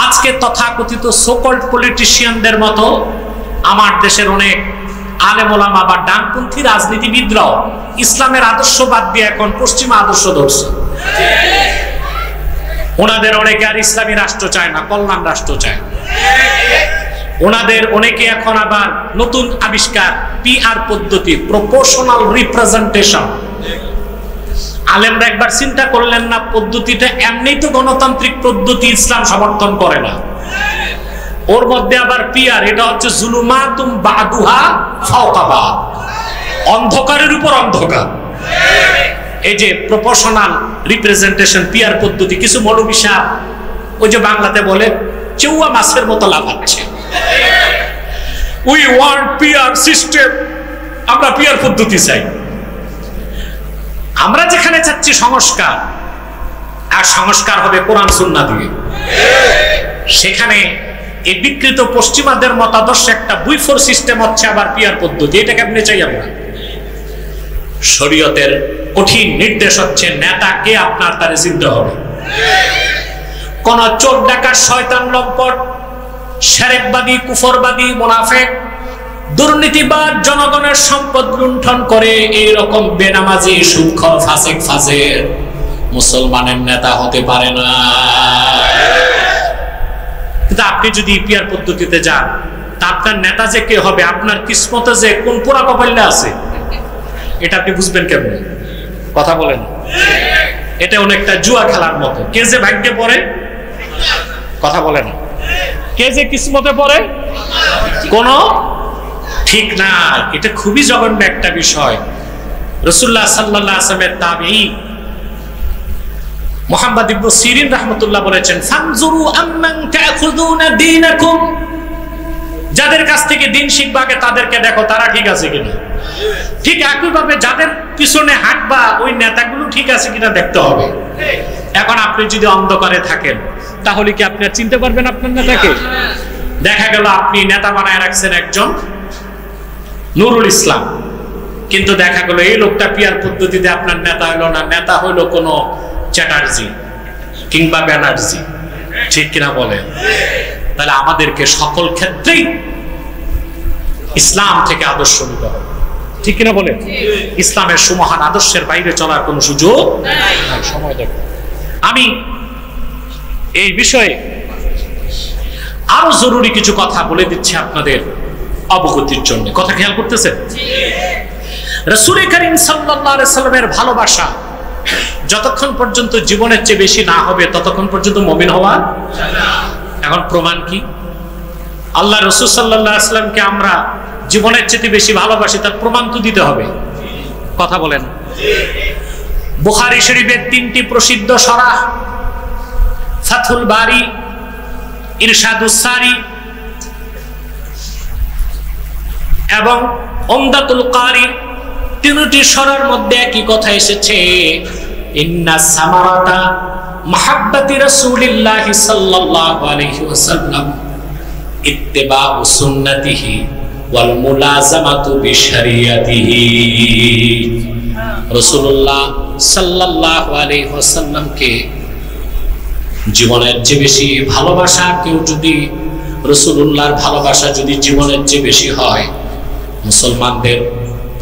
আজকে তথাকথিত সোকল্ড পলিটিশিয়ানদের মতো আমার দেশের অনেক আলেম ওলামা বা ডানপন্থী রাজনীতিবিদরাও ইসলামের আদর্শ বাদ দিয়ে এখন পশ্চিমা আদর্শ ধরছে। ওনাদের অনেকে আর ইসলামী রাষ্ট্র চায় না, কল্যাণ রাষ্ট্র চায়। ওনাদের অনেকে এখন আবার নতুন আবিষ্কার পিআর পদ্ধতি, প্রপোর্শনাল রিপ্রেজেন্টেশন। আলেমরা একবার চিন্তা করলেন না পদ্ধতিটা এমনি তো গণতান্ত্রিক পদ্ধতি, ইসলাম সমর্থন করে না। ওর মধ্যে আবার পিআর, এটা হচ্ছে জুলুমাতুম বাদুহা ফাওকা বাদ, অন্ধকারের উপর অন্ধকার। এই যে প্রপোর্শনাল রিপ্রেজেন্টেশন পিআর পদ্ধতি, কিছু মৌলবী সাহেব ওই যে বাংলাতে বলে চেউয়া মাছের মতো লাফাচ্ছে, উই ওয়ান্ট পিআর সিস্টেম, আমরা পিআর পদ্ধতি চাই। আমরা যেখানে চাচ্ছি সংস্কার, আর সংস্কার হবে কোরআন সুন্নাহ দিয়ে, সেখানে এই বিকৃত পশ্চিমাদের মতাদর্শ একটা বুইফোর সিস্টেম হচ্ছে আবার পিআর পদ্ধতি। এটা কেমনে চাই আমরা? শরীয়তের কঠিন নির্দেশ হচ্ছে নেতাকে আপনার তারে চিনতে হবে। কোন চোর ডাকাত, শয়তান, লম্পট, শিরকবাদী, কুফরবাদী, মুনাফিক, দুর্নীতিবাদ, জনগণের সম্পদ লুণ্ঠন করে এইরকম বেনামাজি, সুদখোর, ফাসিক, ফাজির মুসলমানের নেতা হতে পারে না। কিন্তু আপনি যদি পিআর পদ্ধতিতে যান, তা আপনার নেতা যে কে হবে, আপনার কিসমতে যে কোন পোড়া কপালে আছে, এটা আপনি বুঝবেন কেমনে? কথা বলেন। এটা অনেকটা জুয়া খেলার মতো, কে যে ভাগ্যে পড়ে, কথা বলেন, কে যে কিসমতে পড়ে কোন ঠিক না। এটা খুবই জঘন্য একটা বিষয়। রাসূলুল্লাহ সাল্লাল্লাহু আলাইহি ওয়াসাল্লামের তাবেঈ মুহাম্মদ ইবনে সিরিন রাহমাতুল্লাহ বলেছেন, ফানজুরু আম্মান তাখুযুনা দীনাকুম, যাদের কাছ থেকে দিন শিখবা আগে তাদেরকে দেখো তারা ঠিক আছে কিনা। ঠিক একইভাবে যাদের পিছনে হাঁটবা ওই নেতাগুলো ঠিক আছে কিনা দেখতে হবে। এখন আপনি যদি অন্ধকারে থাকেন, তাহলে কি আপনি চিনতে পারবেন আপনার নেতাকে? দেখা গেল আপনি নেতা বানায় রাখছেন একজন নুরুল ইসলাম, কিন্তু দেখা গেল এই লোকটা পিআর পদ্ধতিতে আপনার নেতা হলো না, নেতা হলো কোনো চ্যাটার্জি কিংবা ব্যানার্জি, ঠিক কিনা বলেন? তাহলে আমাদেরকে সকল ক্ষেত্রেই ইসলাম থেকে আদর্শ নিতে হবে, ঠিক কিনা বলেন? ইসলামের সুমহান আদর্শের বাইরে চলার কোনো সুযোগ নাই। সময় দেখো, আমি এই বিষয়ে আরো জরুরি কিছু কথা বলে দিচ্ছি আপনাদের অবগতির জন্য। কথা খেয়াল করতেছেন? রাসূল করিম সাল্লাল্লাহু আলাইহি সাল্লামের ভালোবাসা যতক্ষণ পর্যন্ত জীবনের চেয়ে বেশি না হবে ততক্ষণ পর্যন্ত মুমিন হওয়া যায় না। এখন প্রমাণ কি? আল্লাহ রাসূল সাল্লাল্লাহু আলাইহি সাল্লামকে আমরা জীবনের চেয়ে বেশি ভালোবাসি, তার প্রমাণ তো দিতে হবে। কথা বলেন। বুখারী শরীফের 3টি প্রসিদ্ধ সরাহ, ফাথুল বারি, ইরশাদুস সারি এবং উমদাতুল কারি, 3টি সরার মধ্যে একই কথা এসেছে, ইন্না সামারাতা মাহাব্বাতি রাসূলিল্লাহি সাল্লাল্লাহু আলাইহি ওয়াসাল্লাম ইত্তিবাউ সুন্নতিহি ওয়াল মুলাযামাতু বিশরিয়াতিহি। রাসূলুল্লাহ সাল্লাল্লাহু আলাইহি ওয়াসাল্লামকে জীবনের চেয়ে বেশি ভালোবাসা, কেউ যদি রাসূলুল্লাহর ভালোবাসা যদি জীবনের চেয়ে বেশি হয়, মুসলমানদের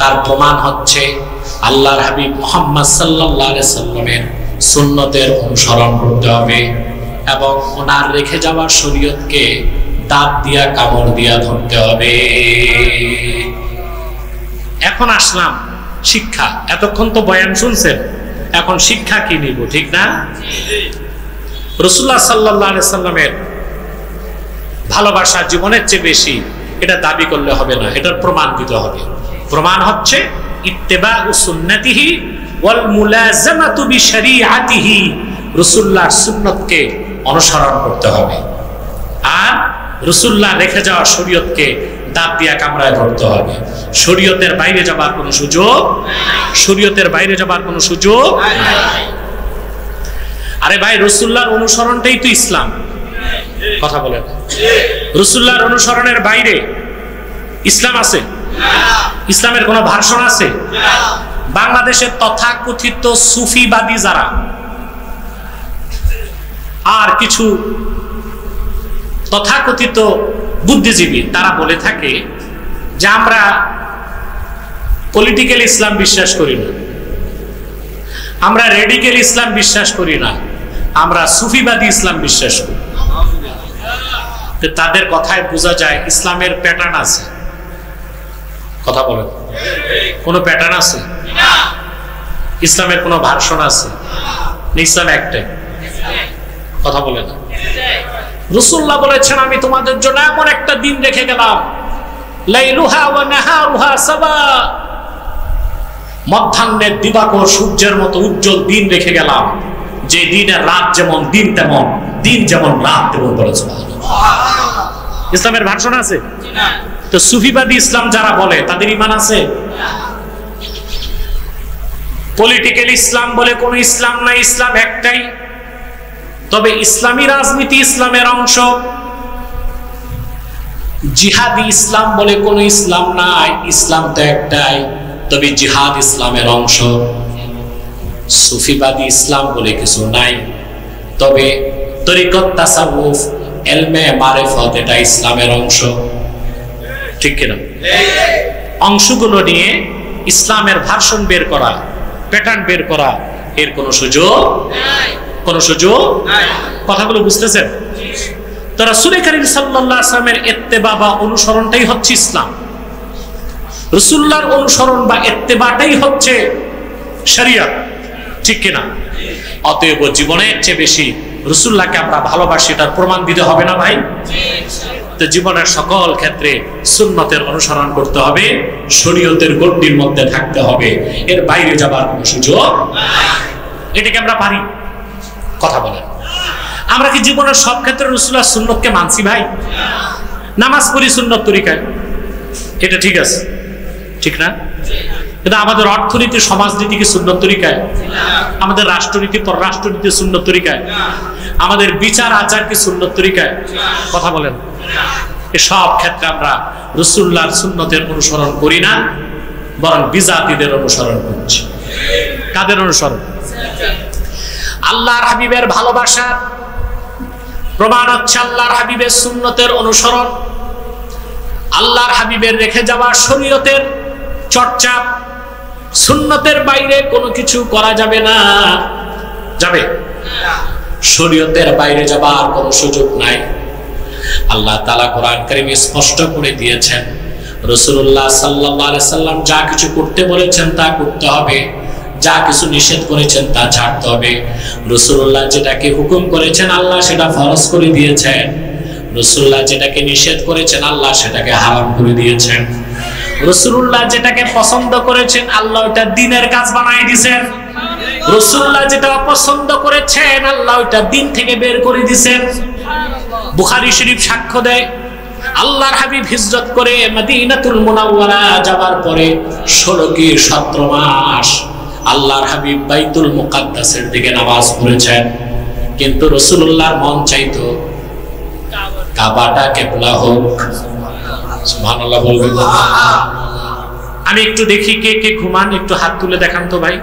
তার প্রমাণ হচ্ছে আল্লাহর হাবিব মুহাম্মদ সাল্লাল্লাহু আলাইহি সাল্লামের সুন্নতের অনুসরণ করতে হবে এবং ওনার রেখে যাওয়া শরীয়তকে দাঁত দিয়া কামড় দিয়া ধরতে হবে। এখন আসলাম শিক্ষা। এতক্ষণ তো বয়ান শুনছেন, এখন শিক্ষা কি নিব, ঠিক না? রাসূলুল্লাহ সাল্লাল্লাহু আলাইহি সাল্লামের ভালোবাসা জীবনের চেয়ে বেশি, এটা দাবি করলে হবে না, এটার প্রমাণ দিতে হবে। প্রমাণ হচ্ছে ইত্তিবাউ সুন্নতিহি ওয়াল মুলাযামাতু বিশরিয়াতিহি, রাসূলুল্লাহর সুন্নতকে অনুসরণ করতে হবে আর রাসূলুল্লাহ রেখে যাওয়া শরীয়তকে দাঁত দিয়া কামড়ায় ধরতে হবে। শরীয়তের বাইরে যাবার কোনো সুযোগ নাই, শরীয়তের বাইরে যাবার কোনো সুযোগ নাই। আরে ভাই, রাসূলুল্লাহর অনুসরণটাই তো ইসলাম। কথা বলেন। রাসূলুল্লাহর অনুসরণের বাইরে ইসলাম আছে? ইসলামের কোন ভার্সন আছে? বাংলাদেশের তথাকথিত সুফিবাদী যারা আর কিছু তথাকথিত বুদ্ধিজীবী তারা বলে থাকে যে আমরা পলিটিক্যাল ইসলাম বিশ্বাস করি না, আমরা রেডিক্যাল ইসলাম বিশ্বাস করি না, আমরা সুফিবাদী ইসলাম বিশ্বাস করি। তাদের কথায় বোঝা যায় ইসলামের প্যাটার্ন আছে। কথা বলেন, কোন প্যাটার্ন আছে? ইসলামের কোন ভার্সন আছে? ইসলাম একটাই। কথা বলে না। রাসূলুল্লাহ বলেছেন আমি তোমাদের জন্য এমন একটা দিন রেখে গেলাম, লাইলুহা ওয়া নাহারুহা সাবা, মধ্যাহ্নের দিবাকর সূর্যের মতো উজ্জ্বল দিন রেখে গেলাম, যে দিনের রাত যেমন দিন তেমন, দিন যেমন রাত তেমন। বলে সুবহানাল্লাহ। ইসলামের ভার্সন আছে? তো সুফিবাদী ইসলাম যারা বলে তাদের ঈমান আছে? পলিটিক্যাল ইসলাম বলে কোন ইসলাম নাই, ইসলাম একটাই। তবে ইসলামী রাজনীতি ইসলামের অংশ। জিহাদি ইসলাম বলে কোন ইসলাম নাই, ইসলাম তো একটাই, তবে জিহাদ ইসলামের অংশ। সুফিবাদী ইসলাম বলে কিছু নাই, তবে তরিকত, তাসাউফ, ইলমে মারিফত এটা ইসলামের অংশ। ঠিক কিনা? অংশগুলো নিয়ে ইসলামের ভার্সন বের করা, প্যাটার্ন বের করা, এর কোনো সুযোগ নাই, কোনো সুযোগ নাই। কথাগুলো বুঝতেছেন? তো রাসূল কারীম সাল্লাল্লাহু আলাইহি ওয়াসাল্লামের ইত্তেবা বা অনুসরণটাই হচ্ছে ইসলাম। রাসূলুল্লাহর অনুসরণ বা ইত্তেবাটাই হচ্ছে শরীয়ত। ঠিক কিনা? অতএব জীবনের চেয়ে বেশি রাসূলুল্লাহকে আমরা ভালোবাসি, তার প্রমাণ দিতে হবে না ভাই? তো জীবনের সকল ক্ষেত্রে সুন্নতের অনুসরণ করতে হবে, শরীয়তের গণ্ডির মধ্যে থাকতে হবে, এর বাইরে যাবার কোনো সুযোগ নাই। এটাকে আমরা পারি? কথা বলেন। আমরা কি জীবনের সব ক্ষেত্রে রাসূলুল্লাহর সুন্নতকে মানছি ভাই? নামাজ পড়ি সুন্নত তরিকায়, এটা ঠিক আছে, ঠিক না? কিন্তু আমাদের অর্থনীতি সমাজনীতি কি সুন্নত তরিকায়? আমাদের রাষ্ট্রনীতি পররাষ্ট্রনীতি সুন্নত তরিকায়? আমাদের বিচার আচার কি সুন্নত তরিকায়? কথা বলেন। সব ক্ষেত্রে আমরা রাসূলুল্লাহর সুন্নতের অনুসরণ করি না, বরং বিজাতিদের অনুসরণ করছি। কাদের অনুসরণ? আল্লাহর হাবিবের ভালোবাসার প্রমাণ হচ্ছে আল্লাহর হাবিবের সুন্নতের অনুসরণ, আল্লাহর হাবিবের রেখে যাওয়া শরীয়তের চর্চা। সুন্নতের বাইরে কোনো কিছু করা যাবে না। যাবে? শরীয়তের বাইরে যাবার কোনো সুযোগ নাই। আল্লাহ তাআলা কোরআন কারীমে স্পষ্ট করে দিয়েছেন, রাসূলুল্লাহ সাল্লাল্লাহু আলাইহি সাল্লাম যা কিছু করতে বলেছেন তা করতে হবে, যা কিছু নিষেধ করেছেন তা ছাড়তে হবে। রাসূলুল্লাহ যেটাকে হুকুম করেছেন আল্লাহ সেটা ফরজ করে দিয়েছেন, রাসূলুল্লাহ যেটাকে নিষেধ করেছেন আল্লাহ সেটাকে হারাম করে দিয়েছেন। রাসূলুল্লাহ যেটাকে পছন্দ করেছেন আল্লাহ ওটা দ্বীনের কাজ বানাই দিয়েছেন, রাসূলুল্লাহ যেটা অপছন্দ করেছেন আল্লাহ ওটা দ্বীন থেকে বের করে দিয়েছেন। বুখারী শরীফ সাক্ষ্য দেয়, আল্লাহর হাবিব হিজরত করে মদিনাতুল মুনাওয়ারা যাওয়ার পরে 16 কি 17 মাস আল্লাহর হাবিব বাইতুল মুকাদ্দাসের দিকে নামাজ পড়েছেন, কিন্তু রাসূলুল্লাহর মন চাইতো কাবাটা কিবলা হোক। সুবহানাল্লাহ বলবেন। আমি একটু দেখি কে কে ঘুমান, একটু হাত তুলে দেখান তো ভাই।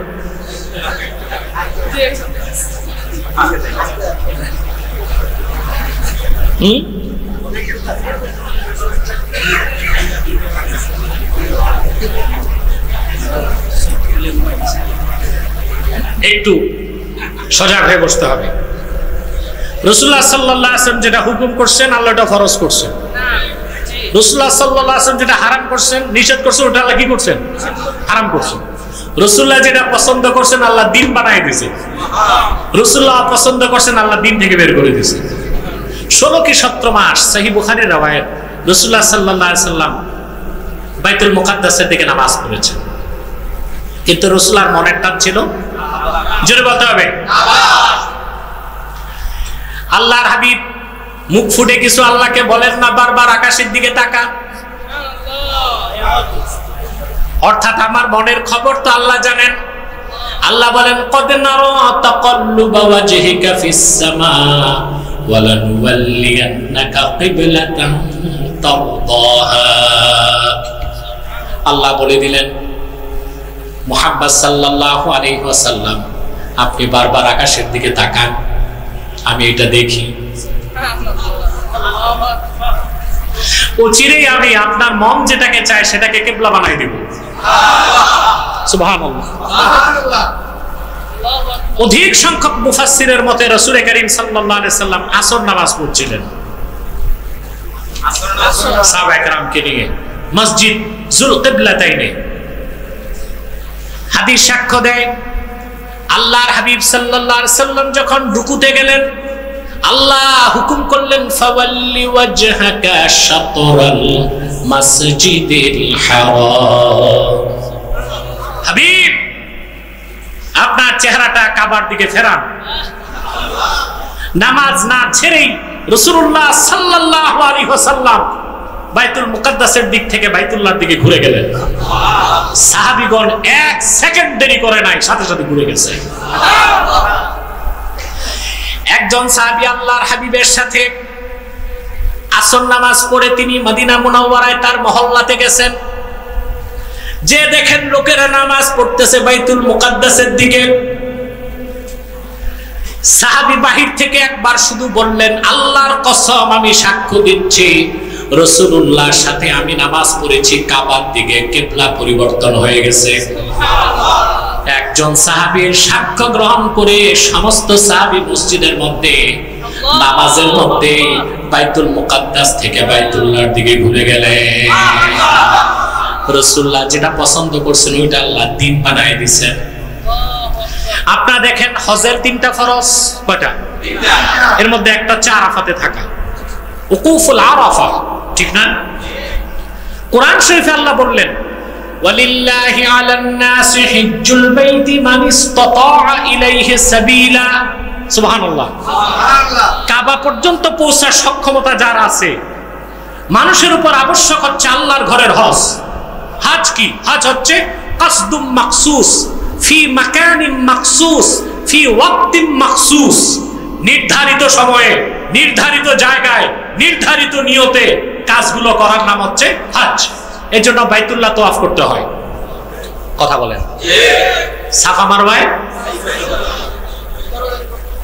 একটু সজাগ হয়ে বসতে হবে। রাসূলুল্লাহ সাল্লাল্লাহু আলাইহি ওয়াসাল্লাম যেটা হুকুম করছেন আল্লাহ ওটা ফরজ করছেন, রাসূলুল্লাহ সাল্লাল্লাহু আলাইহি ওয়াসাল্লাম যেটা হারাম করছেন নিষেধ করছেন ওটা আল্লাহ কি করছেন? হারাম করছেন। রাসূলুল্লাহ যেটা পছন্দ করছেন আল্লাহ দ্বীন বানাই দিয়েছেন, রাসূলুল্লাহ পছন্দ করছেন আল্লাহ দ্বীন থেকে বের করে দিয়েছেন। 16 কি 17 মাস সহিহ বুখারীর রওয়ায়াত, রাসূলুল্লাহ সাল্লাল্লাহু আলাইহি ওয়াসাল্লাম বাইতুল মুকাদ্দাসের দিকে নামাজ পড়েছেন, কিন্তু রাসূলুল্লাহর মনের টান ছিল, জোরে বলতে হবে, আল্লাহর হাবিব মুখ ফুটে কিছু আল্লাহকে বলেন না, বারবার আকাশের দিকে তাকা। অর্থাৎ আমার মনের খবর তো আল্লাহ জানেন। আল্লাহ বলেন কদ নারা তাকাল্লুবা ওয়াজহিকা ফিস সামা ওয়া লানুওয়াল্লিয়ান্নাকা কিবলাতান তারদাহা। আল্লাহ বলে দিলেন মুহাম্মদ সাল্লাল্লাহু আলাইহি ওয়াসাল্লাম আপনি বারবার আকাশের দিকে তাকান, আমি এটা দেখি। চিরেই আমি আপনার মন যেটাকে চায় সেটাকে কিবলা বানাই দেব। সুবহানাল্লাহ। অধিক সংখ্যক মুফাসসিরের মতে রাসূল করিম সাল্লাল্লাহু আলাইহি সাল্লাম আসর নামাজ পড়ছিলেন সাহাবায়ে কেরামকে নিয়ে মসজিদ যুল কিবলাতাইনে। হাদিস সাক্ষ্য দেয় আল্লাহর হাবিব সাল্লাল্লাহু আলাইহি সাল্লাম যখন রুকুতে গেলেন আল্লাহ হুকুম করলেন ফাওয়াল্লি ওয়াজহাকা শাতরাল মাসজিদিল হারাম। হাবিব আপনার চেহারাটা কাবার দিকে ফেরান। নামাজ না ছেড়েই রাসূলুল্লাহ সাল্লাল্লাহু আলাইহি ওয়াসাল্লাম বাইতুল মুকাদ্দাসের দিক থেকে বাইতুল্লাহর দিকে ঘুরে গেলেন। সাহাবীগণ এক সেকেন্ড দেরি করে নাই, সাথে সাথে ঘুরে গেছে। একজন সাহাবী আল্লাহর হাবিবের সাথে আসর নামাজ পড়ে তিনি মদিনা মুনাওয়ারায় তার মহল্লাতে গেছেন। যে দেখেন লোকেরা নামাজ পড়তেছে বাইতুল মুকাদ্দাসের দিকে, সাহাবী বাহির থেকে একবার শুধু বললেন আল্লাহর কসম আমি সাক্ষ্য দিচ্ছি রাসূলুল্লাহর সাথে আমি নামাজ পড়েছি কাবার দিকে, কিবলা পরিবর্তন হয়ে গেছে। একজন সাহাবীর সাক্ষ্য গ্রহণ করে সমস্ত সাহাবী মসজিদের মধ্যে নামাজের মধ্যে বাইতুল মুকাদ্দাস থেকে বাইতুল্লাহর দিকে ঘুরে গেলেন। রাসূলুল্লাহ যেটা পছন্দ করছেন ওইটা আল্লাহ দিন বানায় দিয়েছেন। আপনারা দেখেন হজের 3টা ফরজ, কয়টা? এর মধ্যে একটা হচ্ছে আরাফাতে থাকা, উকুফুল আরাফা, ঠিক না? কোরআন শরীফে আল্লাহ বললেন ওয়ালিল্লাহি আলান নাসি হিজ্জুল বাইতি মান ইসতাতা ইলাইহি সাবিলা। সুবহানাল্লাহ। কাবা পর্যন্ত পৌঁছার সক্ষমতা যার আছে, মানুষের উপর আবশ্যক হচ্ছে আল্লাহর ঘরের হজ। হজ কি? হজ হচ্ছে কাসদুম মাকসুস ফি মাকানিম মাকসুস ফি ওয়াক্তিম মাকসুস। নির্ধারিত সময়ে, নির্ধারিত জায়গায়, নির্ধারিত নিয়তে কাজগুলো করার নাম হচ্ছে হজ। এর জন্য বাইতুল্লাহ তওয়াফ করতে হয়। কথা বলেন। সাফা মারওয়ায়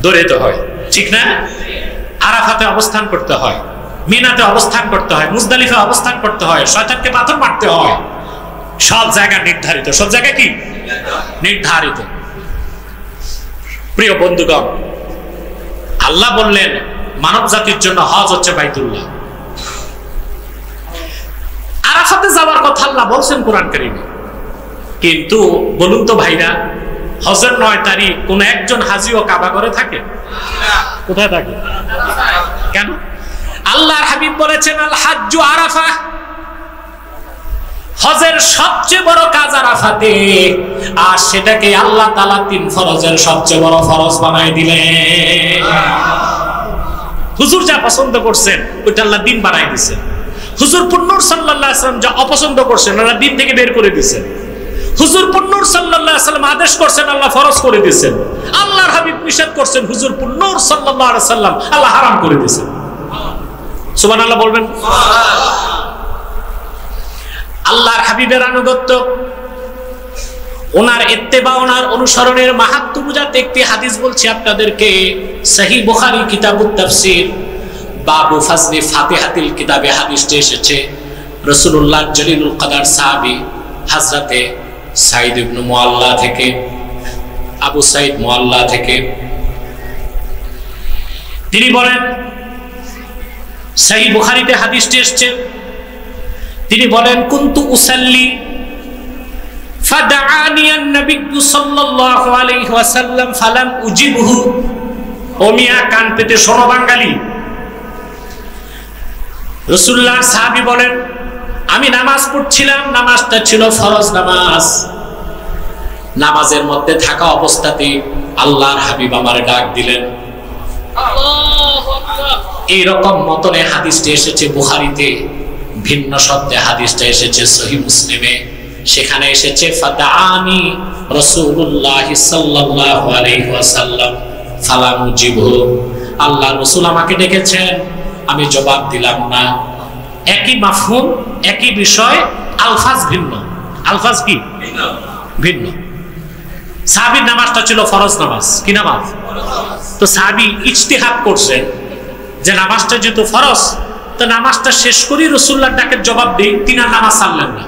দৌড়াতে হয়, ঠিক না? আরাফাতে অবস্থান করতে হয়, মিনাতে অবস্থান করতে হয়, মুজদালিফা অবস্থান করতে হয়, শয়তানকে পাথর মারতে হয়। সব জায়গা নির্ধারিত। সব জায়গা কি নির্ধারিত? প্রিয় বন্ধুগণ, আল্লাহ বললেন মানব জাতির জন্য হজ হচ্ছে বাইতুল্লাহ। আরাফাতে যাওয়ার কথা আল্লাহ বলছেন কোরআন কারীমে, কিন্তু বলুন তো ভাইরা, হজের 9 তারিখ কোন একজন হাজিও কাবা ঘরে থাকে? কোথায় থাকে? কেন? আল্লাহর হাবিব বলেছেন আল হাজ্জু আরাফা, হজের সবচেয়ে বড় কাজ আরাফাতে। আর সেটাকে আল্লাহ তাআলা 3 ফরজের সবচেয়ে বড় ফরজ বানায় দিলেন। হুজুর যা পছন্দ করছেন ওইটা আল্লাহ দিন বানায় দিয়েছেন। হুজুর পুন্নূর সাল্লাল্লাহু আলাইহি ওয়াসাল্লাম যা অপছন্দ করছেন আল্লাহ দিন থেকে বের করে দিয়েছেন। হুজুর পুন্নূর সাল্লাল্লাহু আলাইহি ওয়াসাল্লাম আদেশ করছেন আল্লাহ ফরজ করে দিয়েছেন। আল্লাহর হাবিব নিষেধ করছেন, হুজুর পুন্নূর সাল্লাল্লাহু আলাইহি ওয়াসাল্লাম আল্লাহ হারাম করে দিয়েছেন। সুবহানাল্লাহ বলবেন। আল্লাহর হাবিবের আনুগত্য, ওনার ইত্তেবা, ওনার অনুসরণের মাহাত্ম্য বুঝাতে একটি হাদিস বলছি আপনাদেরকে। সহিহ বুখারী কিতাবুত তাফসীর বাবু ফাজলি ফাতিহাতিল কিতাবে হাদিসটি এসেছে। রাসূলুল্লাহ জলিলুল কদর সাহাবী হযরতে সাঈদ ইবনে মুআল্লা থেকে, আবু সাঈদ মুআল্লা থেকে তিনি বলেন, সহিহ বুখারীতে হাদিসটি এসেছে, তিনি বলেন কুনতু উসাল্লি ফাদাআনি আন-নবী সাল্লাল্লাহু আলাইহি ওয়াসাল্লাম ফালাম উজিবহু। ও মিয়া, কান পেতে শোনো বাঙালি। রাসূলুল্লাহ সাহাবী বলেন আমি নামাজ পড়ছিলাম, নামাজটা ছিল ফরজ নামাজ। নামাজের মধ্যে থাকা অবস্থাতে আল্লাহর হাবিব আমারে ডাক দিলেন। আল্লাহু আকবার। এইরকম মতনে হাদিসটি এসেছে বুখারীতে, ভিন্ন শব্দে হাদিসটা এসেছে সহিহ মুসলিমে। সেখানে এসেছে ফাদাআনি রাসূলুল্লাহ সাল্লাল্লাহু আলাইহি ওয়াসাল্লাম ফালাম উজিবহু। আল্লাহ রাসূল আমাকে ডেকেছেন, আমি জবাব দিলাম না। একই মাফহুম, একই বিষয়, আলফাজ ভিন্ন। আলফাজ কি ভিন্ন। সাহাবীর নামাজটা ছিল ফরজ নামাজ। কি নামাজ? তো সাহাবী ইজতিহাদ করছেন যে নামাজটা যেহেতু ফরজ, তো নামাজটা শেষ করি রাসূলুল্লাহর ডাকের জবাব দেই, তিনি আর নামাজ ছাড়লেন না।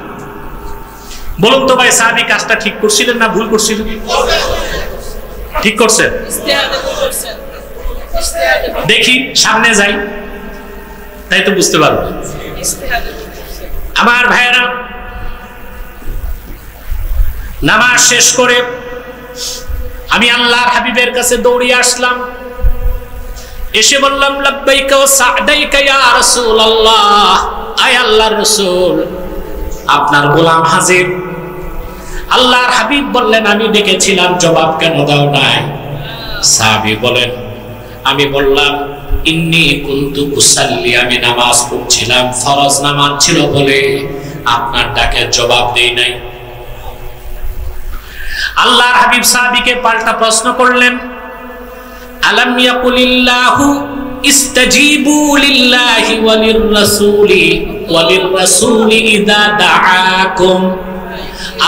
বলুন তো ভাই, সাহাবী কাজটা ঠিক করছিলেন না ভুল করছিলেন? ঠিক করছেন। দেখি সামনে যাই, তাই তো বুঝতে পারবো। আমার ভাইয়েরা, নামাজ শেষ করে আমি আল্লাহর হাবিবের কাছে দৌড়িয়ে আসলাম, এসে বললাম লাব্বাইকা ওয়া সা'দাইকা ইয়া রাসূলুল্লাহ, আয় আল্লাহর রাসূল, আপনার গোলাম হাজির। আল্লাহর হাবিব বললেন, আমি ডেকেছিলাম, জবাব কেন দাও নাই? সাহাবী বলেন, আমি বললাম ইন্নী কুনতু উসাল্লি, আমি নামাজ পড়ছিলাম, ফরজ নামাজ ছিল বলে আপনার ডাকের জবাব দেই নাই। আল্লাহর হাবিব সাহাবীকে পাল্টা প্রশ্ন করলেন, আলাম ইয়াকুলিল্লাহু ইস্তাজিবু লিল্লাহি ওয়ালির রাসূলি ইযা দাআকুম,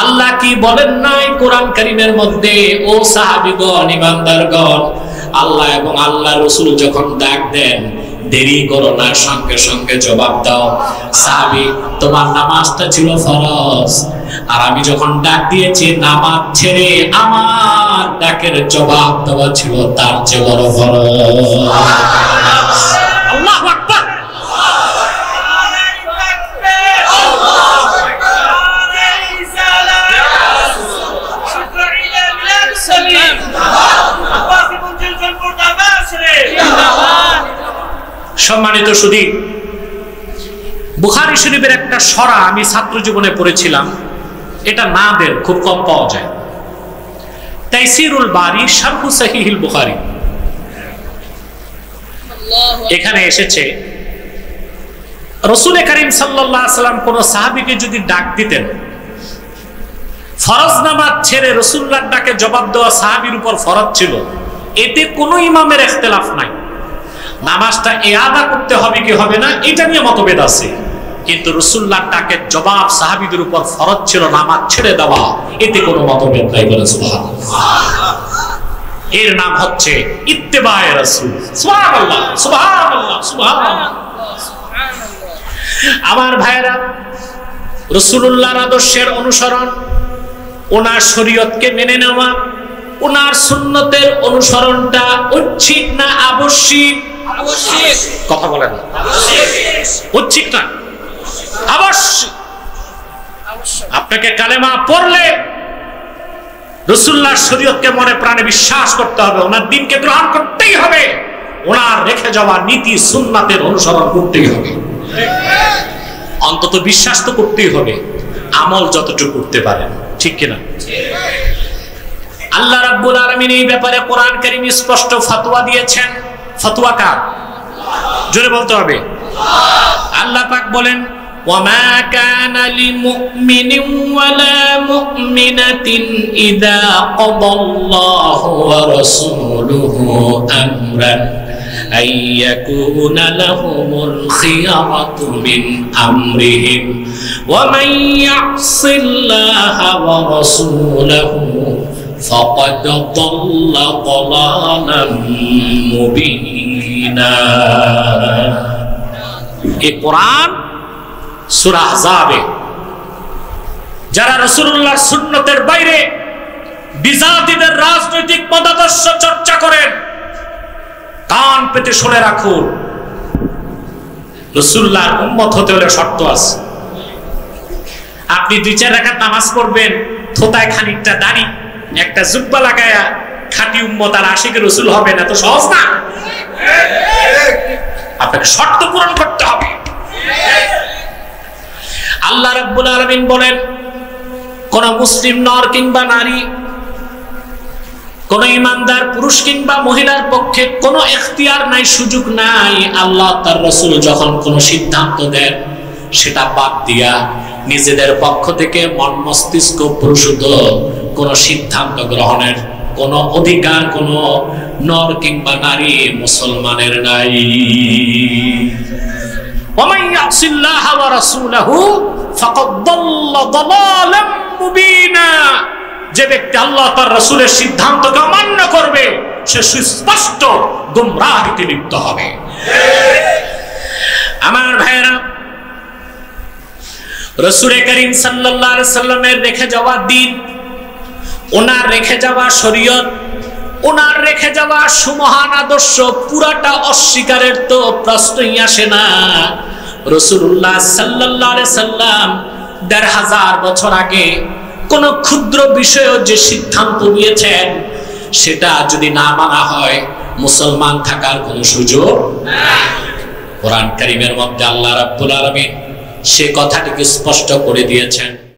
আল্লাহ কি বলেন নাই কোরআন কারীমের মধ্যে, ও সাহাবীগণ, ঈমানদারগণ, আল্লাহ এবং আল্লাহর রাসূল যখন ডাক দেন দেরি করো না, সঙ্গে সঙ্গে জবাব দাও। সাহাবী, তোমার নামাজটা ছিল ফরজ, আর আমি যখন ডাক দিয়েছি নামাজ ছেড়ে আমার ডাকের জবাব দেওয়া ছিল তার চেয়ে বড় ফরজ। আল্লাহু আকবার। সম্মানিত সুধী, বুখারী শরীফের একটা সরা আমি ছাত্র জীবনে পড়েছিলাম, এটা নাদের খুব কম পাওয়া যায়। তাইসিরুল বারি শারহু সাহিহুল বুখারী, এখানে এসেছে রাসূল করিম সাল্লাল্লাহু আলাইহি ওয়াসাল্লাম কোন সাহাবীকে যদি ডাক দিতেন, ফরজ নামাজ ছেড়ে রাসূলুল্লাহর ডাকে জবাব দেওয়া সাহাবীর উপর ফরজ ছিল, এতে কোনো ইমামের ইখতিলাফ নাই। নামাজটা ইআদা করতে হবে কি হবে না এটা নিয়ে মতভেদ আছে, কিন্তু রাসূলুল্লাহর ডাকের জবাব সাহাবীদের উপর ফরজ ছিল নামাজ ছেড়ে দেওয়া, এতে কোনো মতভেদ নাই। বলে সুবহানাল্লাহ। এর নাম হচ্ছে ইত্তেবায়ে রাসূল। সুবহানাল্লাহ, সুবহানাল্লাহ, সুবহানাল্লাহ। আমার ভাইরা, রাসূলুল্লাহর আদর্শের অনুসরণ, ওনার শরীয়তকে মেনে নেওয়া, ওনার সুন্নতের অনুসরণটা ঐচ্ছিক না আবশ্যিক? আবশ্যিক। কথা বলেন না, ঐচ্ছিক না আবশ্যিক। আপনাকে কালেমা পড়লে রাসূলুল্লাহর শরীয়তকে মনে প্রাণে বিশ্বাস করতে হবে, ওনার দ্বীনকে গ্রহণ করতেই হবে, ওনার রেখে যাওয়া নীতি সুন্নাতের অনুসরণ করতেই হবে। অন্তত বিশ্বাস তো করতেই হবে, আমল যতটুকু করতে পারেন, ঠিক কিনা? আল্লাহ রাব্বুল আলামিন এই ব্যাপারে কোরআন কারীম স্পষ্ট ফতোয়া দিয়েছেন। ফতোয়া কার? জোরে বলতে হবে। আল্লাহ পাক বলেন, ওয়ামা কানা লিমুমিনিন ওয়ালা মুমিনাতিন ইযা ক্বাদাল্লাহু ওয়া রাসূলুহু আমরান আইয়াকুনা লাহুমুল খিয়ারাতু মিন আমরিহিম ওয়া মান ইয়াসিল্লাহা ওয়া রাসূলুহু ফাকাদ দাল্লা দালালাম মুবিনা। এই কোরআন সূরা আহজাবে যারা রাসূলুল্লাহর সুন্নতের বাইরে বিজাতিদের রাজনৈতিক মতাদর্শ চর্চা করেন, কান পেতে শুনে রাখুন, রাসূলুল্লাহর উম্মত হতে হলে শর্ত আছে। আপনি 2-4 রাকাত নামাজ পড়বেন, থোতায় খানিকটা দাড়ি, একটা জুব্বা লাগায়া খাঁটি উম্মত আর আশিকের রাসূল হবে না, তো সহজ না। আপনাকে শর্ত পূরণ করতে হবে। আল্লাহ রাব্বুল আলামিন বলেন, কোন মুসলিম নর কিংবা নারী, কোন ইমানদার পুরুষ কিংবা মহিলার পক্ষে কোনো এখতিয়ার নাই, সুযোগ নাই। আল্লাহ তার রাসূল যখন কোনো সিদ্ধান্ত দেন, সেটা বাদ দিয়া নিজেদের পক্ষ থেকে মন মস্তিষ্ক প্রসূত কোন সিদ্ধান্ত গ্রহণের কোন অধিকার কোন নর কিংবা নারী মুসলমানের নাই। ওয়ামান ইয়াসিল্লাহা ওয়া রাসূলহু ফাকাদ দাল্লা দালালাম মুবিনা। যে ব্যক্তি আল্লাহ তার রাসূলের সিদ্ধান্তকে অমান্য করবে, সে সুস্পষ্ট গোমরাহিতে লিপ্ত হবে। আমার ভাইয়েরা, রাসূল করিম সাল্লাল্লাহু আলাইহি সাল্লামের রেখে যাওয়া দ্বীন, ওনার রেখে যাওয়া শরীয়ত, ওনার রেখে যাওয়া সুমহান আদর্শ পুরাটা অস্বীকারের তো প্রশ্নই আসে না। রাসূলুল্লাহ সাল্লাল্লাহু আলাইহি সাল্লাম ১৫০০ বছর আগে কোন ক্ষুদ্র বিষয়েও যে সিদ্ধান্ত নিয়েছেন, সেটা যদি না মানা হয় মুসলমান থাকার কোনো সুযোগ নাই। কোরআন কারীমের মধ্যে আল্লাহ রাব্বুল আলামিন সে কথাটিকে স্পষ্ট করে দিয়েছেন।